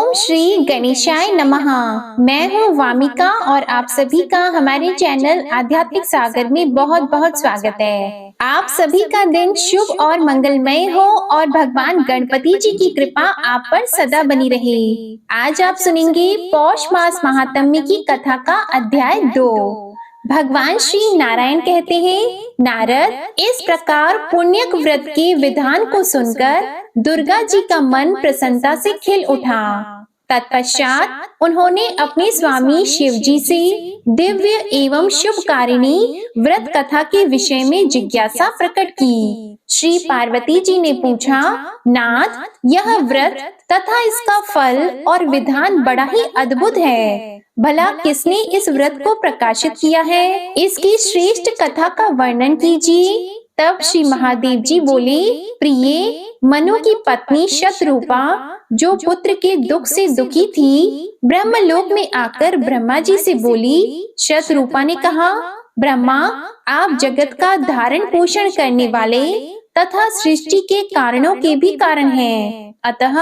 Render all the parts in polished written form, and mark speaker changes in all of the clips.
Speaker 1: ओम श्री गणेशाय नमः। मैं हूँ वामिका और आप सभी का हमारे चैनल आध्यात्मिक सागर में बहुत बहुत स्वागत है। आप सभी का दिन शुभ और मंगलमय हो और भगवान गणपति जी की कृपा आप पर सदा बनी रहे। आज आप सुनेंगे पौष मास महात्म्य की कथा का अध्याय 2। भगवान श्री नारायण कहते हैं, नारद, इस प्रकार पुण्यक व्रत के विधान को सुनकर दुर्गा जी का मन प्रसन्नता से खिल उठा। तत्पश्चात उन्होंने अपने स्वामी शिव जी से दिव्य एवं शुभकारिणी व्रत कथा के विषय में जिज्ञासा प्रकट की। श्री पार्वती जी ने पूछा, नाथ, यह व्रत तथा इसका फल और विधान बड़ा ही अद्भुत है। भला किसने इस व्रत को प्रकाशित किया है? इसकी श्रेष्ठ कथा का वर्णन कीजिए। तब श्री महादेव जी बोले, प्रिय, मनु की पत्नी शतरूपा, जो पुत्र के दुख से दुखी थी, ब्रह्मलोक में आकर ब्रह्मा जी से बोली। शतरूपा ने कहा, ब्रह्मा, आप जगत का धारण पोषण करने वाले तथा सृष्टि के कारणों के भी कारण हैं। अतः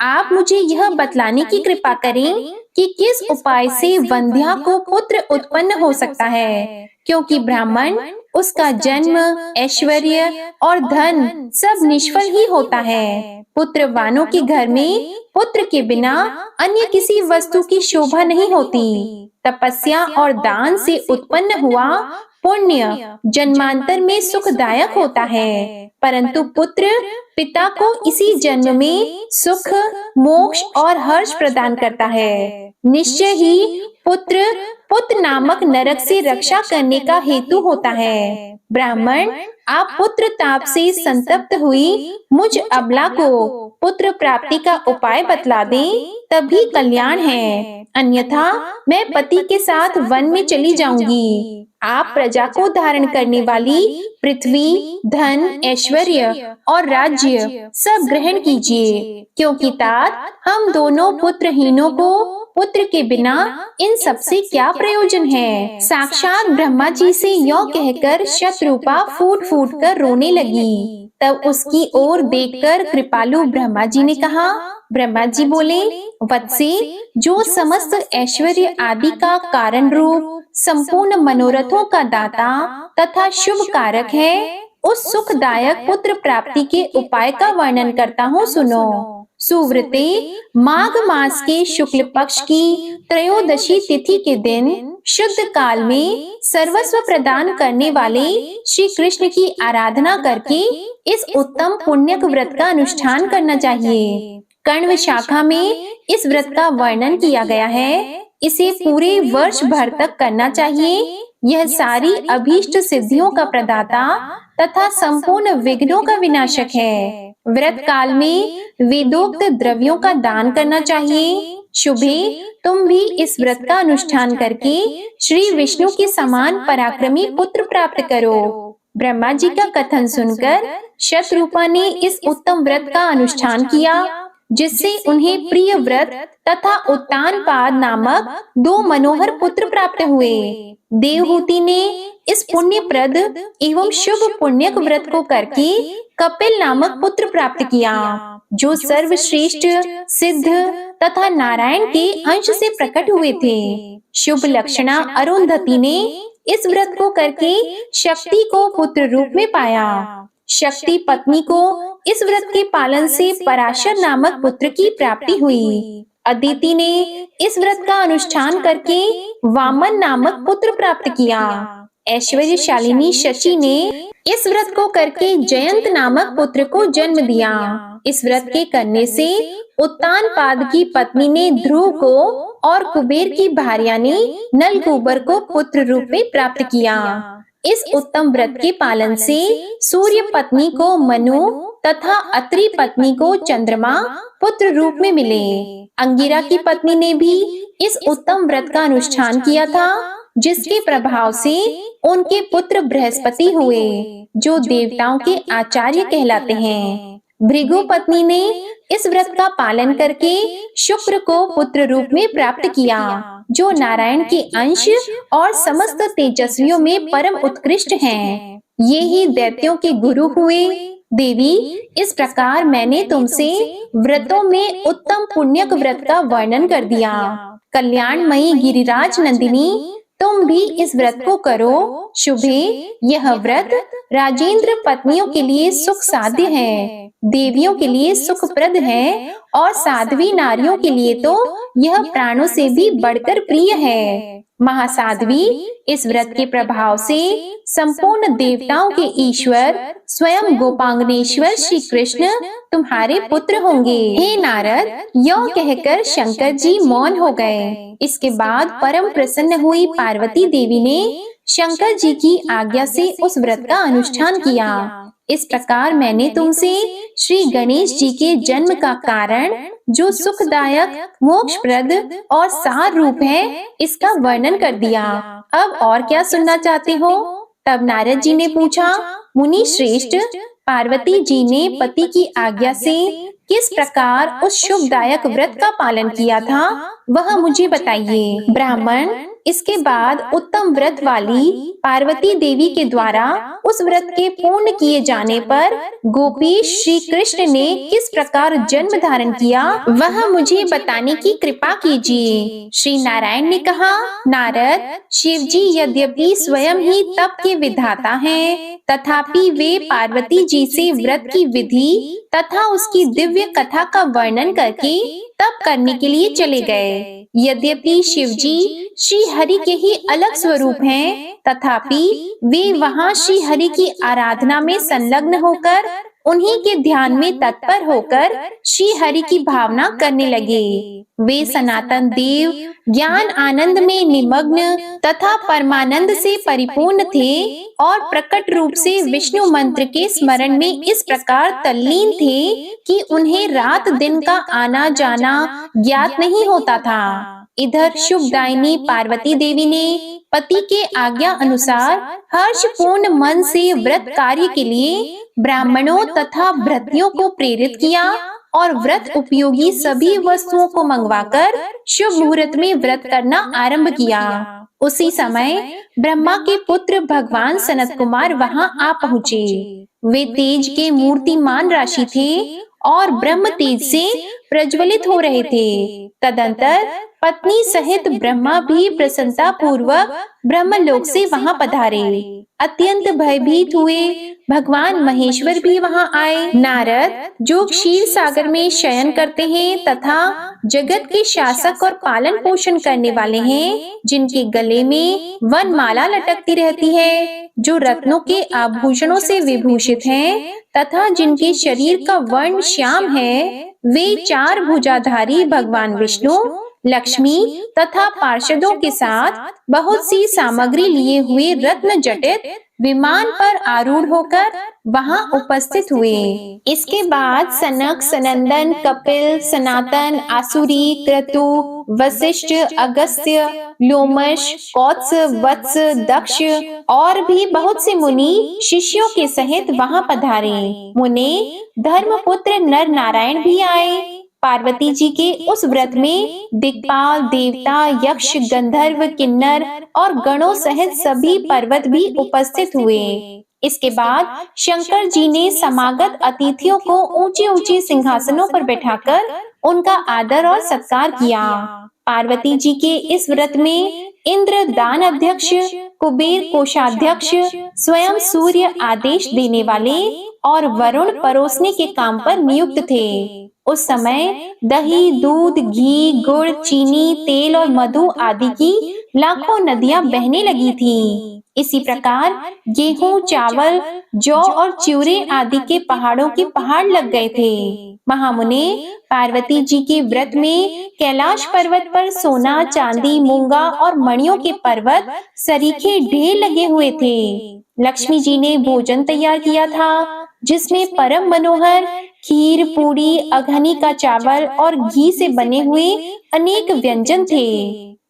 Speaker 1: आप मुझे यह बतलाने की कृपा करें कि किस उपाय से वंध्या को पुत्र उत्पन्न हो सकता है, क्योंकि ब्राह्मण उसका जन्म, ऐश्वर्य और धन सब निष्फल ही होता है। पुत्रवानों के घर में पुत्र के बिना अन्य किसी वस्तु की शोभा नहीं होती। तपस्या और दान से उत्पन्न हुआ पुण्य जन्मांतर में सुखदायक होता है, परंतु पुत्र पिता को इसी जन्म में सुख, मोक्ष और हर्ष प्रदान करता है। निश्चय ही पुत्र नामक नरक से रक्षा करने का हेतु होता है। ब्राह्मण, आप पुत्र ताप से संतप्त हुई मुझ अबला को पुत्र प्राप्ति का उपाय बतला दें, तभी कल्याण है। अन्यथा मैं पति के साथ वन में चली जाऊंगी। आप प्रजा को धारण करने वाली पृथ्वी, धन, ऐश्वर्य और राज्य सब ग्रहण कीजिए, क्योंकि तात हम दोनों पुत्रहीनों को पुत्र के बिना इन सब से क्या प्रयोजन है। साक्षात ब्रह्मा जी से यों कहकर शतरूपा फूट फूट कर रोने लगी। तब उसकी ओर देखकर कृपालु ब्रह्मा जी ने कहा, ब्रह्मा जी बोले, वत्से, जो समस्त ऐश्वर्य आदि का कारण रूप, संपूर्ण मनोरथों का दाता तथा शुभ कारक है, उस सुखदायक पुत्र प्राप्ति के उपाय का वर्णन करता हूँ, सुनो। सुव्रते, माघ मास के शुक्ल पक्ष की त्रयोदशी तिथि के दिन शुद्ध काल में सर्वस्व प्रदान करने वाले श्री कृष्ण की आराधना करके इस उत्तम पुण्यक व्रत का अनुष्ठान करना चाहिए। कण्व शाखा में इस व्रत का वर्णन किया गया है। इसे पूरे वर्ष भर तक करना चाहिए। यह सारी अभीष्ट सिद्धियों का प्रदाता तथा संपूर्ण विघ्नों का विनाशक है। व्रत काल में वेदोक्त द्रव्यों का दान करना चाहिए। शुभे, तुम भी इस व्रत का अनुष्ठान करके श्री विष्णु के समान पराक्रमी पुत्र प्राप्त करो। ब्रह्मा जी का कथन सुनकर शतरूपा ने इस उत्तम व्रत का अनुष्ठान किया, जिससे उन्हें प्रिय व्रत तथा उत्तानपाद नामक 2 मनोहर पुत्र प्राप्त हुए। देवहूति ने इस पुण्यप्रद एवं शुभ पुण्यक व्रत को करके कपिल नामक पुत्र प्राप्त किया, जो सर्वश्रेष्ठ, सिद्ध तथा नारायण के अंश से प्रकट हुए थे। शुभ लक्षणा अरुंधति ने इस व्रत को करके शक्ति को पुत्र रूप में पाया। शक्ति पत्नी को इस व्रत के पालन से पराशर नामक पुत्र की प्राप्ति हुई। अदिति ने इस व्रत का अनुष्ठान करके वामन नामक पुत्र प्राप्त किया। ऐश्वर्यशालिनी शची ने इस व्रत को करके जयंत नामक पुत्र को जन्म दिया। इस व्रत के करने से उत्तानपाद की पत्नी ने ध्रुव को और कुबेर की भार्या ने नलकूबर को पुत्र रूप में प्राप्त किया। इस उत्तम व्रत के पालन से सूर्य पत्नी को मनु तथा अत्रि पत्नी को चंद्रमा पुत्र रूप में मिले। अंगिरा की पत्नी ने भी इस उत्तम व्रत का अनुष्ठान किया था, जिसके प्रभाव से उनके पुत्र बृहस्पति हुए, जो देवताओं के आचार्य कहलाते हैं। भृगु पत्नी ने इस व्रत का पालन करके शुक्र को पुत्र रूप में प्राप्त किया, जो नारायण के अंश और समस्त तेजस्वियों में परम उत्कृष्ट हैं। ये ही दैत्यों के गुरु हुए। देवी, इस प्रकार मैंने तुमसे व्रतों में उत्तम पुण्यक व्रत का वर्णन कर दिया। कल्याणमयी गिरिराज नंदिनी, तुम भी इस व्रत को करो। शुभे, यह व्रत राजेंद्र पत्नियों के लिए सुख साध्य है, देवियों के लिए सुखप्रद है और साध्वी नारियों के लिए तो यह प्राणों से भी बढ़कर प्रिय है। महासाध्वी, इस व्रत के प्रभाव से संपूर्ण देवताओं के ईश्वर स्वयं गोपांगनेश्वर श्री कृष्ण तुम्हारे पुत्र होंगे। हे नारद, यौ कहकर शंकर जी मौन हो गए। इसके बाद परम प्रसन्न हुई पार्वती देवी ने शंकर जी की आज्ञा से उस व्रत का अनुष्ठान किया। इस प्रकार मैंने तुमसे श्री गणेश जी के जन्म का कारण, जो सुखदायक, मोक्षप्रद और सार रूप है, इसका वर्णन कर दिया। अब और क्या सुनना चाहते हो? तब नारद जी ने पूछा, मुनि श्रेष्ठ, पार्वती जी ने पति की आज्ञा से किस प्रकार उस शुभदायक व्रत का पालन किया था, वह मुझे बताइए। ब्राह्मण, इसके बाद उत्तम व्रत वाली पार्वती देवी के द्वारा उस व्रत के पूर्ण किए जाने पर गोपीश श्री कृष्ण ने किस प्रकार जन्म धारण किया, वह मुझे बताने की कृपा कीजिए। श्री नारायण ने कहा, नारद, शिव जी यद्यपि स्वयं ही तप के विधाता हैं, तथापि वे पार्वती जी से व्रत की विधि तथा उसकी दिव्य कथा का वर्णन करके तप करने के लिए चले गए। यद्यपि शिव जी श्री हरि के ही अलग स्वरूप हैं, तथापि वे वहाँ श्री हरि की आराधना में संलग्न होकर, उन्हीं के ध्यान में तत्पर होकर श्री हरि की भावना करने लगे। वे सनातन देव ज्ञान आनंद में निमग्न तथा परमानंद से परिपूर्ण थे और प्रकट रूप से विष्णु मंत्र के स्मरण में इस प्रकार तल्लीन थे कि उन्हें रात दिन का आना जाना ज्ञात नहीं होता था। इधर शुभदायिनी पार्वती देवी ने पति के आज्ञा अनुसार हर्षपूर्ण मन से व्रत कार्य के लिए ब्राह्मणों तथा भृत्यों को प्रेरित किया और व्रत उपयोगी सभी वस्तुओं को मंगवाकर शुभ मुहूर्त में व्रत करना आरंभ किया। उसी समय ब्रह्मा के पुत्र भगवान सनत कुमार वहां आ पहुँचे। वे तेज के मूर्तिमान राशि थे और ब्रह्म तेज से प्रज्वलित हो रहे थे। तदंतर पत्नी सहित ब्रह्मा भी प्रसन्नता पूर्वक ब्रह्मलोक से वहां पधारे। अत्यंत भयभीत हुए भगवान महेश्वर भी वहां आए। नारद, जो क्षीर सागर में शयन करते हैं तथा जगत के शासक और पालन पोषण करने वाले हैं, जिनके गले में वनमाला लटकती रहती है, जो रत्नों के आभूषणों से विभूषित हैं तथा जिनके शरीर का वर्ण श्याम है, वे चार भुजाधारी भगवान विष्णु, लक्ष्मी तथा पार्षदों के साथ बहुत सी सामग्री लिए हुए रत्न जटित विमान पर आरूढ़ होकर वहां उपस्थित हुए। इसके बाद सनक, सनंदन, कपिल, सनातन, आसुरी, क्रतु, वशिष्ठ, अगस्त्य, लोमश, कौत्स, वत्स, दक्ष और भी बहुत से मुनि शिष्यों के सहित वहां पधारे। मुने धर्मपुत्र नर नारायण भी आए। पार्वती जी के उस व्रत में दिक्पाल, देवता, यक्ष, गंधर्व, किन्नर और गणों सहित सभी पर्वत भी उपस्थित हुए। इसके बाद शंकर जी ने समागत अतिथियों को ऊंचे ऊंचे सिंहासनों पर बैठाकर उनका आदर और सत्कार किया। पार्वती जी के इस व्रत में इंद्र दान अध्यक्ष, कुबेर कोषाध्यक्ष, स्वयं सूर्य आदेश देने वाले और वरुण परोसने के काम पर नियुक्त थे। उस समय दही, दूध, घी, गुड़, चीनी, तेल और मधु आदि की लाखों नदियां बहने लगी थीं। इसी प्रकार गेहूं, चावल, जौ और चिवरे आदि के पहाड़ों के पहाड़ लग गए थे। महामुने, पार्वती जी के व्रत में कैलाश पर्वत पर सोना, चांदी, मूंगा और मणियों के पर्वत सरीखे ढेर लगे हुए थे। लक्ष्मी जी ने भोजन तैयार किया था, जिसमें परम मनोहर खीर, पूरी, अघनी का चावल और घी से बने हुए अनेक व्यंजन थे।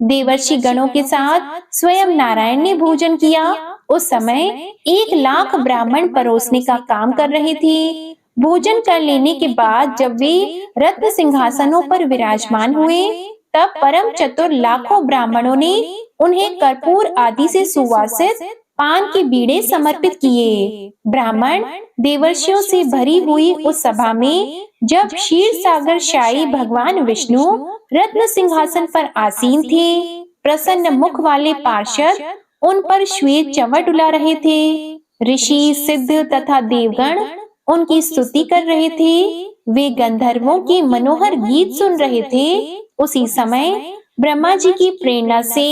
Speaker 1: देवर्षि गणों के साथ स्वयं नारायण ने भोजन किया। उस समय 1,00,000 ब्राह्मण परोसने का काम कर रहे थे। भोजन कर लेने के बाद जब वे रत्न सिंहासनों पर विराजमान हुए, तब परम चतुर लाखों ब्राह्मणों ने उन्हें कर्पूर आदि से सुवासित पान के बीड़े समर्पित किए। ब्राह्मण देवर्षियों से भरी हुई उस सभा में जब क्षीर सागर शाही भगवान विष्णु रत्न सिंहासन पर आसीन थे, प्रसन्न मुख वाले पार्षद उन पर श्वेत चंवर डुला रहे थे। ऋषि, सिद्ध तथा देवगण उनकी स्तुति कर रहे थे। वे गंधर्वों के मनोहर गीत सुन रहे थे। उसी समय ब्रह्मा जी की प्रेरणा से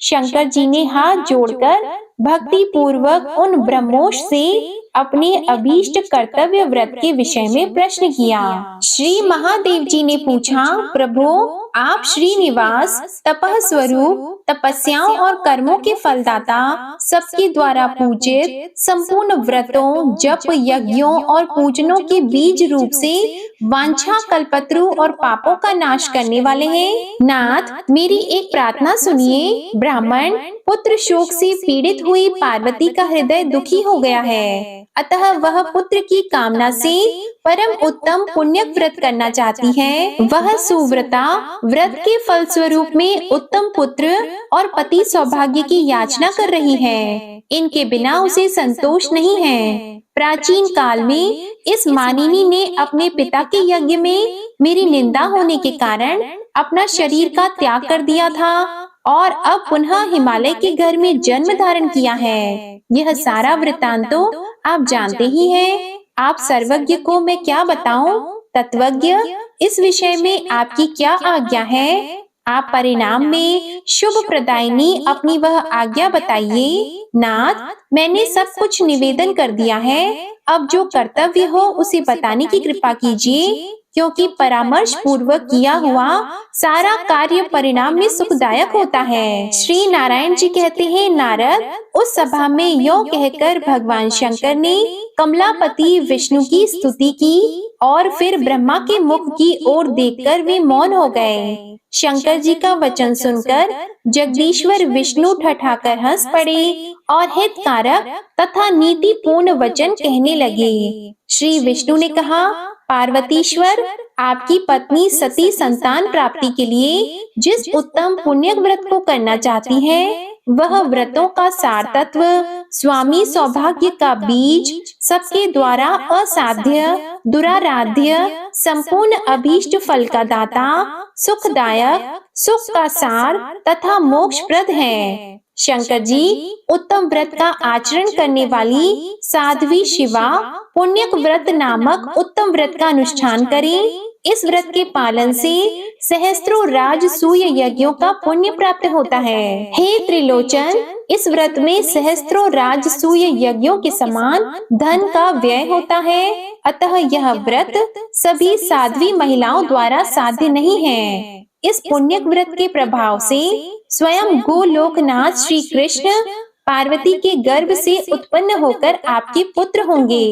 Speaker 1: शंकर जी ने हाथ जोड़कर भक्ति पूर्वक उन ब्रह्मोष से अपने अभीष्ट कर्तव्य व्रत के विषय में प्रश्न किया। श्री महादेव जी ने पूछा, प्रभु आप श्रीनिवास, तपः स्वरूप, तपस्याओं और कर्मों के फलदाता, सबके द्वारा पूजित, संपूर्ण व्रतों, जप, यज्ञों और पूजनों के बीज रूप से वांछा, कल्पत्रु और पापों का नाश करने वाले हैं। नाथ, मेरी एक प्रार्थना सुनिए। ब्राह्मण पुत्र शोक से पीड़ित हुई पार्वती का हृदय दुखी हो गया है, अतः वह पुत्र की कामना से परम उत्तम पुण्य व्रत करना चाहती है। वह सुव्रता व्रत के फल स्वरूप में उत्तम पुत्र और पति सौभाग्य की याचना कर रही है। इनके बिना उसे संतोष नहीं है। प्राचीन काल में इस मानिनी ने अपने पिता के यज्ञ में मेरी निंदा होने के कारण अपना शरीर का त्याग कर दिया था और अब पुनः हिमालय के घर में जन्म धारण किया है। यह सारा वृत्तांत तो आप जानते ही हैं। आप सर्वज्ञ को मैं क्या बताऊं? तत्वज्ञ, इस विषय में आपकी क्या आज्ञा है? आप परिणाम में शुभ प्रदायिनी अपनी वह आज्ञा बताइए। नाथ, मैंने सब कुछ निवेदन कर दिया है। अब जो कर्तव्य हो उसे बताने की कृपा कीजिए, क्योंकि परामर्श पूर्वक किया हुआ सारा कार्य परिणाम में सुखदायक होता है। श्री नारायण जी कहते हैं, नारद, उस सभा में यो कहकर भगवान शंकर ने कमलापति विष्णु की स्तुति की और फिर ब्रह्मा के मुख की ओर देखकर वे मौन हो गए। शंकर जी का वचन सुनकर जगदीश्वर विष्णु ठठाकर हंस पड़े और हितकारक तथा नीतिपूर्ण वचन कहने लगे। श्री विष्णु ने कहा, पार्वतीश्वर, आपकी पत्नी सती संतान प्राप्ति के लिए जिस उत्तम पुण्य व्रत को करना चाहती है, वह व्रतों का सार तत्व, स्वामी सौभाग्य का बीज, सबके द्वारा असाध्य, दुराराध्य, संपूर्ण अभीष्ट फल का दाता, सुखदायक, सुख का सार तथा मोक्षप्रद है। शंकर जी उत्तम व्रत का आचरण करने वाली साध्वी शिवा पुण्यक व्रत नामक उत्तम व्रत का अनुष्ठान करें। इस व्रत के पालन से सहस्त्रों राजसूय यज्ञों का पुण्य प्राप्त होता है। हे त्रिलोचन, इस व्रत में सहस्त्रों राजसूय यज्ञों के समान धन का व्यय होता है, अतः यह व्रत सभी साध्वी महिलाओं द्वारा साध्य नहीं है। इस पुण्य व्रत के प्रभाव से स्वयं गोलोकनाथ श्री कृष्ण पार्वती के गर्भ से उत्पन्न होकर आपके पुत्र होंगे।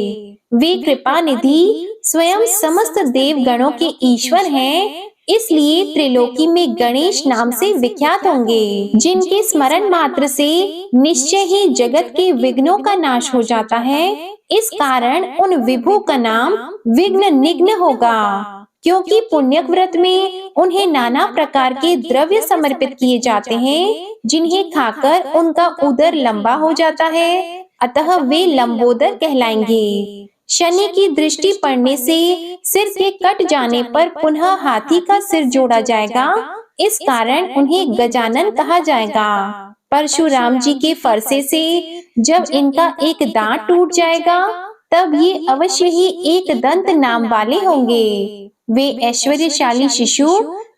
Speaker 1: वे कृपा निधि स्वयं समस्त देवगणों के ईश्वर हैं, इसलिए त्रिलोकी में गणेश नाम से विख्यात होंगे, जिनके स्मरण मात्र से निश्चय ही जगत के विघ्नों का नाश हो जाता है। इस कारण उन विभु का नाम विघ्न निघ्न होगा, क्योंकि पुण्यक व्रत में उन्हें नाना प्रकार के द्रव्य समर्पित किए जाते हैं, जिन्हें खाकर उनका उदर लंबा हो जाता है, अतः वे लंबोदर कहलाएंगे। शनि की दृष्टि पड़ने से सिर के कट जाने पर पुनः हाथी का सिर जोड़ा जाएगा, इस कारण उन्हें गजानन कहा जाएगा। परशुराम जी के फरसे से जब इनका एक दांत टूट जाएगा, तब ये अवश्य ही एक दंत नाम वाले होंगे। वे ऐश्वर्यशाली शिशु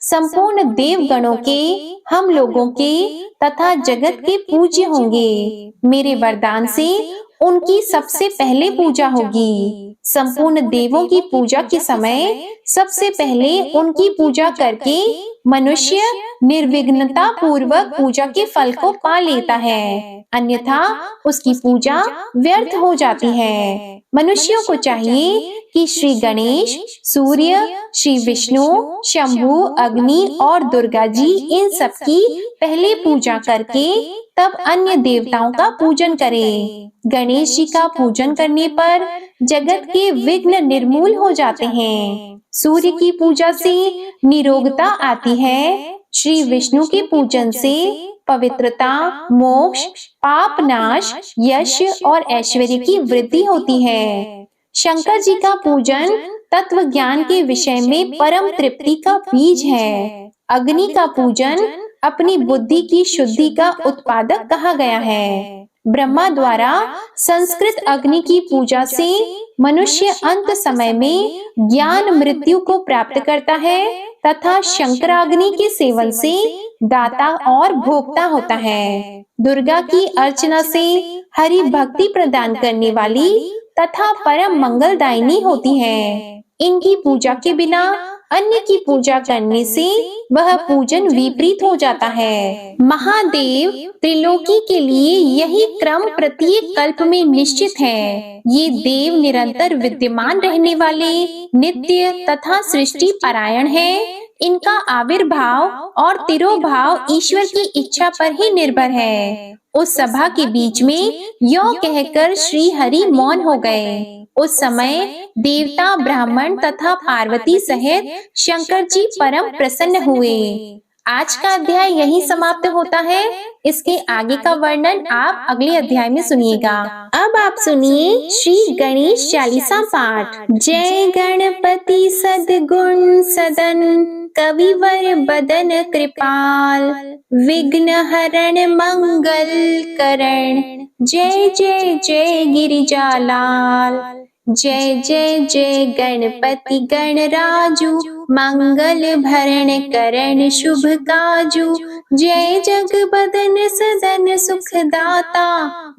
Speaker 1: संपूर्ण देवगणों के, हम लोगों के तथा जगत के पूज्य होंगे। मेरे वरदान से उनकी सबसे पहले पूजा होगी। संपूर्ण देवों की पूजा के समय सबसे पहले उनकी पूजा करके मनुष्य निर्विघ्नता पूर्वक पूजा के फल को पा लेता है, अन्यथा उसकी पूजा व्यर्थ हो जाती है। मनुष्यों को चाहिए कि श्री गणेश, सूर्य, श्री विष्णु, शंभु, अग्नि और दुर्गा जी, इन सब की पहले पूजा करके तब अन्य देवताओं का पूजन करें। गणेश जी का पूजन करने पर जगत के विघ्न निर्मूल हो जाते हैं। सूर्य की पूजा से निरोगता आती है। श्री विष्णु के पूजन से पवित्रता, मोक्ष, पाप नाश, यश और ऐश्वर्य की वृद्धि होती है। शंकर जी का पूजन तत्व ज्ञान के विषय में परम तृप्ति का बीज है। अग्नि का पूजन अपनी बुद्धि की शुद्धि का उत्पादक कहा गया है। ब्रह्मा द्वारा संस्कृत अग्नि की पूजा से मनुष्य अंत समय में ज्ञान मृत्यु को प्राप्त करता है तथा शंकराग्नि के सेवन से दाता और भोक्ता होता है। दुर्गा की अर्चना से हरि भक्ति प्रदान करने वाली तथा परम मंगलदायिनी होती है। इनकी पूजा के बिना अन्य की पूजा करने से वह पूजन विपरीत हो जाता है। महादेव त्रिलोकी के लिए यही क्रम प्रत्येक कल्प में निश्चित है। ये देव निरंतर विद्यमान रहने वाले, नित्य तथा सृष्टि परायण है। इनका आविर्भाव और तिरोभाव ईश्वर की इच्छा पर ही निर्भर है। उस सभा के बीच में यो कहकर श्री हरि मौन हो गए। उस समय देवता, ब्राह्मण तथा पार्वती सहित शंकर जी परम प्रसन्न हुए। आज का अध्याय यही समाप्त होता है। इसके आगे का वर्णन आप अगले अध्याय में सुनिएगा। अब आप सुनिए श्री गणेश चालीसा पाठ। जय गणपति सद्गुण सदन, कविवर बदन कृपाल, विघ्न हरण मंगल करण, जय जय जय गिरिजालाल। जय जय जय गणपति गणराजू, मंगल भरण करण शुभ काजू। जय जगबदन सदन सुखदाता,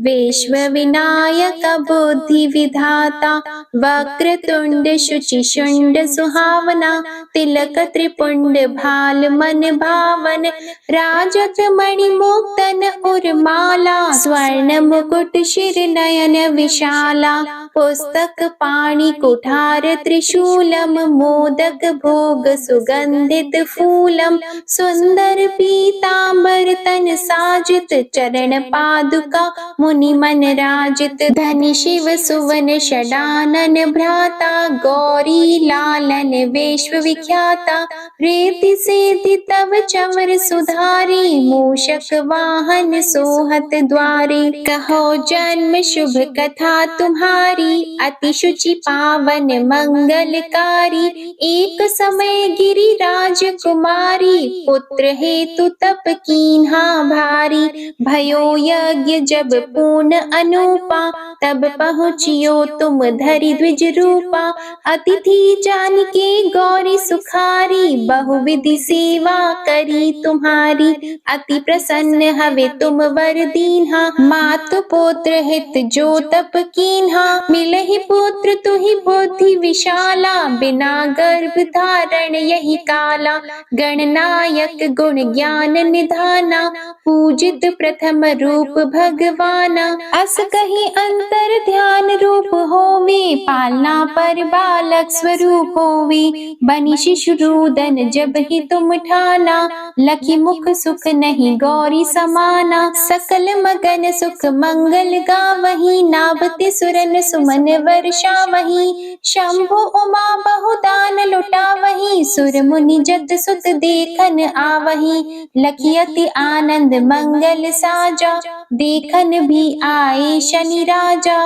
Speaker 1: विश्व विनायक बुद्धि विधाता। वक्रतुंड शुचि शुंड सुहावना, तिलक त्रिपुंड भाल मन भावन। राजत मणि मुक्तन उर्माला, स्वर्ण मुकुट शिर नयन विशाला। पुस्तक पाणि कुठार त्रिशूलम, मोदक भोग सुगंधित फूलम। सुंदर पीतांबर तन साजित, चरण पादुका मुनि मन राजित। धनि शिव सुवन षडानन भ्राता, गौरी लालन विश्व विख्याता। रीति सिद्धि तव चमर सुधारी, मूषक वाहन सोहत द्वारी। कहो जन्म शुभ कथा तुम्हारी, अति शुचि पावन मंगलकारी। एक समय गिरिराज कुमारी, पुत्र हेतु तप कीन्हा भारी। भयो यज्ञ जब पूर्ण अनूपा, तब पहुँचियो तुम धरि द्विज रूपा। अतिथि जान के गौरी सुखारी, बहुविधि सेवा करी तुम्हारी। अति प्रसन्न हवे तुम वर दीन्हा, मातु पुत्र हित जो तप कीन्हा। मिलहि पुत्र तुहि बुद्धि विशाला, बिना गर्भ धारण यही काला। गणनायक गुण ज्ञान निधाना, पूजित प्रथम रूप भगवाना। अस कही अंतर ध्यान रूप होवे, पालना पर बालक स्वरूप होवे। बनी शिशु रूदन जब ही तुम ठाना, लखी मुख सुख नहीं गौरी समाना। सकल मगन सुख मंगल गावही, नाभते सुरन सुमन वर्षा वही। शंभु उमा बहुदान लुटावही, सुर मुनि जत सुत देखन आवही। लखी अति आनंद मंगल साजा, देखन भी आए शनि राजा।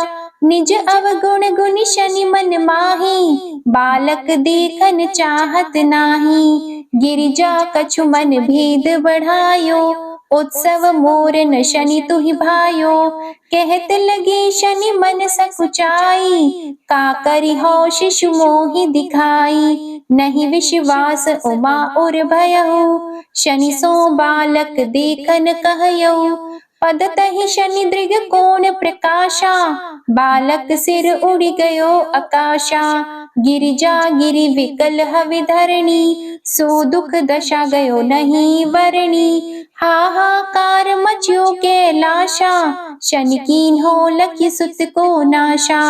Speaker 1: निज अवगुण गुण शनि मन माही, बालक देखन चाहत नाही। गिरिजा कछु मन भेद बढ़ायो, उत्सव मोरन शनि तुहि भायो। कहत लगे शनि मन सकुचाई, का करि हो शिशु मोहि दिखाई। नहीं विश्वास उमा उर भयहु, शनि सो बालक देखन कहयौ। पद तहि शनि दृग कोण प्रकाशा, बालक सिर उड़ गयो आकाशा। गिरिजा गिरि विकल हवि धरणी, सो दुख दशा गयो नहीं वरणी। हाहाकार मच्यो कैलाशा, शनि कीन्हो लखि सुत को नाशा।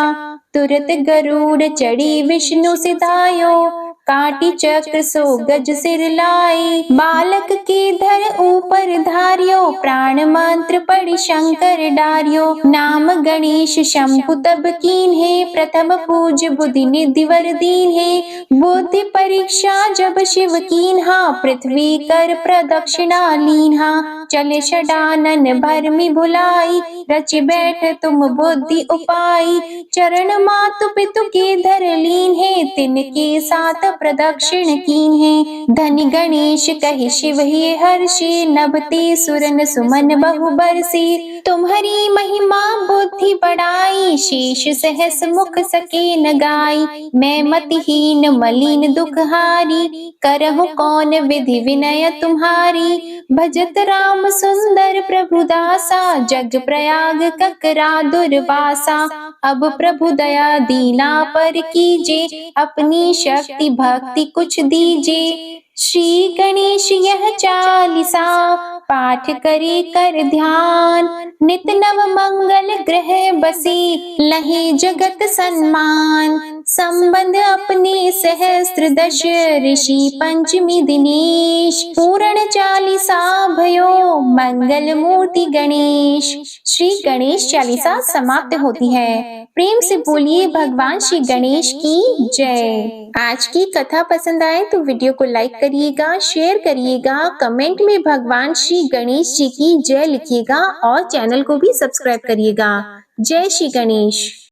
Speaker 1: तुरत गरुड़ चढ़ी विष्णु सिधायो, काटी चक्र सो गज सिर लाए। बालक के धर ऊपर धारियो, प्राण मंत्र पढ़ि शंकर डारियो। नाम गणेश शंभु तब कीन्हे, प्रथम पूज बुद्धि निधि वर दीन्हे। बुद्धि परीक्षा जब शिव कीन्हा, पृथ्वी कर प्रदक्षिणा लीन्हा। चले षडानन भरमि भुलाई, रचि बैठ तुम बुद्धि उपाई। चरण मातु पितु के धर लीन्हे, तिनके साथ प्रदक्षिण कीन्हे। धनि गणेश कहि शिव ही हर्षि, नभते सुरन सुमन बहु बरसी। तुम्हारी महिमा बुद्धि बढ़ाई, शेष सहस मुख सके न गाई। मैं मतिहीन मलिन दुखहारी, करहु कौन विधि विनय तुम्हारी। भजत राम सुंदर प्रभु दासा, जग प्रयाग ककरा दुर्वासा। अब प्रभु दया दीना पर कीजे, अपनी शक्ति भक्ति कुछ दीजे। श्री गणेश यह चालीसा, पाठ करे कर ध्यान। नित नव मंगल ग्रह बसी, लहे जगत सम्मान। संबंध अपने सहस्त्र दश, ऋषि पंचमी दिनेश। पूर्ण चालीसा भयो, मंगल मूर्ति गणेश। श्री गणेश चालीसा समाप्त होती है। प्रेम से बोलिए भगवान श्री गणेश की जय। आज की कथा पसंद आए तो वीडियो को लाइक करिएगा, शेयर करिएगा, कमेंट में भगवान श्री गणेश जी की जय लिखिएगा और चैनल को भी सब्सक्राइब करिएगा। जय श्री गणेश।